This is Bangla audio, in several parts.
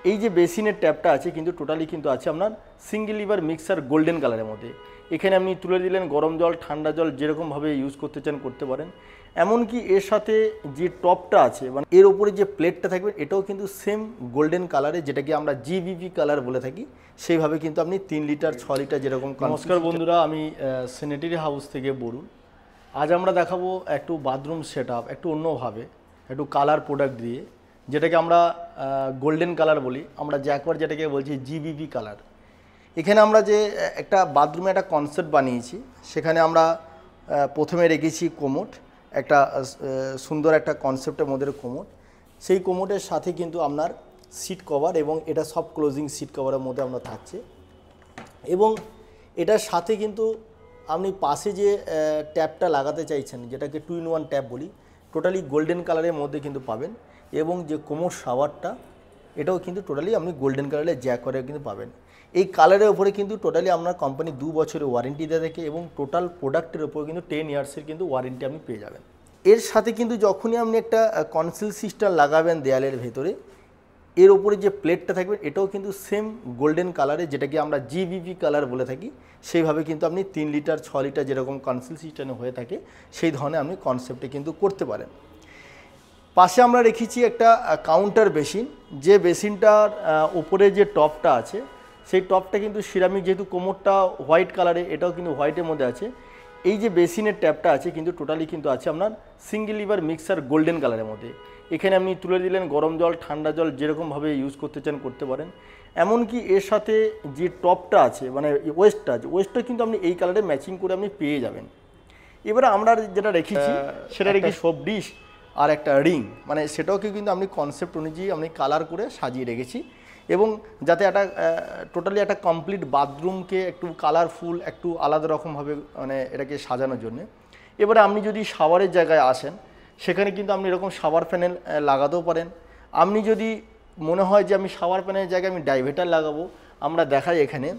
এই যে বেসিনের ট্যাপটা আছে কিন্তু টোটালি কিন্তু আছে আপনার সিঙ্গেল লিভার মিক্সার গোল্ডেন কালারের মধ্যে। এখানে আপনি তুলে দিলেন গরম জল ঠান্ডা জল যেরকমভাবে ইউজ করতে চান করতে পারেন। এমনকি এর সাথে যে টপটা আছে মানে এর ওপরে যে প্লেটটা থাকবে এটাও কিন্তু সেম গোল্ডেন কালারে, যেটাকে আমরা জিবিপি কালার বলে থাকি। সেইভাবে কিন্তু আপনি 3 লিটার 6 লিটার যেরকম। নমস্কার বন্ধুরা, আমি স্যানিটারি হাউস থেকে বরুণ। আজ আমরা দেখাবো একটু বাথরুম সেট আপ একটু অন্যভাবে, একটু কালার প্রোডাক্ট দিয়ে, যেটাকে আমরা গোল্ডেন কালার বলি, আমরা জ্যাকওয়ার যেটাকে বলছি জিবিপি কালার। এখানে আমরা যে একটা বাথরুমে একটা কনসেপ্ট বানিয়েছি, সেখানে আমরা প্রথমে রেখেছি কোমোড, একটা সুন্দর একটা কনসেপ্টের মধ্যে কোমোড। সেই কোমোডের সাথে কিন্তু আপনার সিট কভার এবং এটা সব ক্লোজিং সিট কভারের মধ্যে আমরা থাকছে। এবং এটার সাথে কিন্তু আপনি পাশে যে ট্যাপটা লাগাতে চাইছেন, যেটাকে 2-in-1 ট্যাপ বলি, টোটালি গোল্ডেন কালারের মধ্যে কিন্তু পাবেন। এবং যে কোমোড শাওয়ারটা এটাও কিন্তু টোটালি আপনি গোল্ডেন কালারের জ্যাক করে কিন্তু পাবেন। এই কালারের ওপরে কিন্তু টোটালি আপনার কোম্পানি 2 বছরের ওয়ারেন্টি দিয়ে থাকে এবং টোটাল প্রোডাক্টের ওপর কিন্তু 10 ইয়ার্সের কিন্তু ওয়ারেন্টি আপনি পেয়ে যাবেন। এর সাথে কিন্তু যখনই আপনি একটা কনসিল সিস্টেম লাগাবেন দেয়ালের ভেতরে, এর ওপরে যে প্লেটটা থাকবে এটাও কিন্তু সেম গোল্ডেন কালারে, যেটাকে আমরা জিবিপি কালার বলে থাকি। সেইভাবে কিন্তু আপনি 3 লিটার 6 লিটার যেরকম কনসিল সিস্টেমে হয়ে থাকে সেই ধরনের আপনি কনসেপ্টে কিন্তু করতে পারেন। পাশে আমরা রেখেছি একটা কাউন্টার বেসিন, যে বেসিনটার উপরে যে টপটা আছে সেই টপটা কিন্তু সিরামিক, যেহেতু কোমোডটা হোয়াইট কালারে, এটাও কিন্তু হোয়াইটের মধ্যে আছে। এই যে বেসিনের ট্যাপটা আছে কিন্তু টোটালি কিন্তু আছে আপনার সিঙ্গেল লিভার মিক্সার গোল্ডেন কালারের মধ্যে। এখানে আপনি তুলে দিলেন গরম জল ঠান্ডা জল যেরকমভাবে ইউজ করতে চান করতে পারেন। এমনকি এর সাথে যে টপটা আছে মানে ওয়েস্টটা আছে, ওয়েস্টটা কিন্তু আপনি এই কালারে ম্যাচিং করে আপনি পেয়ে যাবেন। এবারে আমরা যেটা রেখেছি সেটা রেখেছি সব ডিশ আর একটা রিং, মানে সেটাওকে কিন্তু আপনি কনসেপ্ট অনুযায়ী আপনি কালার করে সাজিয়ে রেখেছি। এবং যাতে একটা টোটালি একটা কমপ্লিট বাথরুমকে একটু কালারফুল একটু আলাদা রকমভাবে মানে এটাকে সাজানোর জন্যে। এবারে আপনি যদি শাওয়ারের জায়গায় আসেন, সেখানে কিন্তু আপনি এরকম শাওয়ার প্যানেল লাগাতেও পারেন। আপনি যদি মনে হয় যে আমি শাওয়ার প্যানেলের জায়গায় আমি ডাইভেটার লাগাবো, আমরা দেখাই এখানে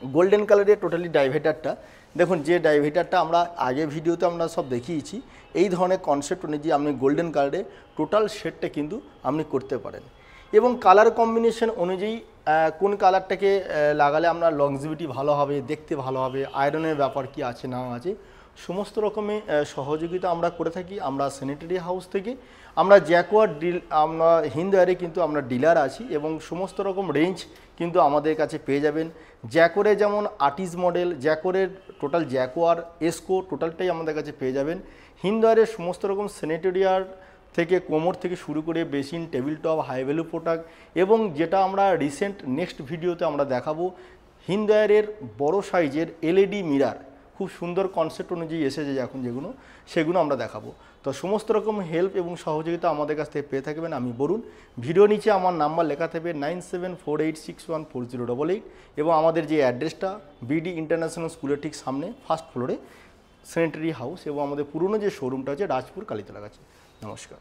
গোল্ডেন কালারের টোটালি ডাইভেটারটা দেখুন। যে ডাইভেটারটা আমরা আগে ভিডিওতে আমরা সব দেখিয়েছি, এই ধরনের কনসেপ্ট অনুযায়ী আপনি গোল্ডেন কালারে টোটাল সেটটা কিন্তু আপনি করতে পারেন। এবং কালার কম্বিনেশন অনুযায়ী কোন কালারটাকে লাগালে আপনার লংজিভিটি ভালো হবে, দেখতে ভালো হবে, আয়রনের ব্যাপার কি আছে না আছে, সমস্ত রকমের সহযোগিতা আমরা করে থাকি আমরা স্যানিটারি হাউস থেকে। আমরা জ্যাকওয়ার আমরা হিন্দওয়্যারে কিন্তু আমরা ডিলার আছি এবং সমস্ত রকম রেঞ্জ কিন্তু আমাদের কাছে পেয়ে যাবেন। জ্যাকওয়ারে যেমন আর্টিস্ট মডেল, জ্যাকওয়ারের টোটাল জ্যাকওয়ার এসকো টোটালটাই আমাদের কাছে পেয়ে যাবেন। হিন্দওয়্যারের সমস্ত রকম স্যানিটারিয়ার থেকে কোমোড থেকে শুরু করে basin, table top, high value product, এবং যেটা আমরা রিসেন্ট নেক্সট ভিডিওতে আমরা দেখাবো হিন্দওয়্যারের বড় সাইজের এলইডি মিরার, খুব সুন্দর কনসেপ্ট অনুযায়ী এসেছে এখন যেগুলো, সেগুলো আমরা দেখাবো। তো সমস্ত রকম হেল্প এবং সহযোগিতা আমাদের কাছ থেকে পেয়ে থাকবেন। আমি বরুণ। ভিডিও নিচে আমার নাম্বার লেখা থাকবে 9748614088 এবং আমাদের যে অ্যাড্রেসটা বিডি ইন্টারন্যাশনাল স্কুলের ঠিক সামনে ফার্স্ট ফ্লোরে স্যানিটারি হাউস, এবং আমাদের পুরনো যে শোরুমটা আছে রাজপুর কালীতলা কাছে। নমস্কার।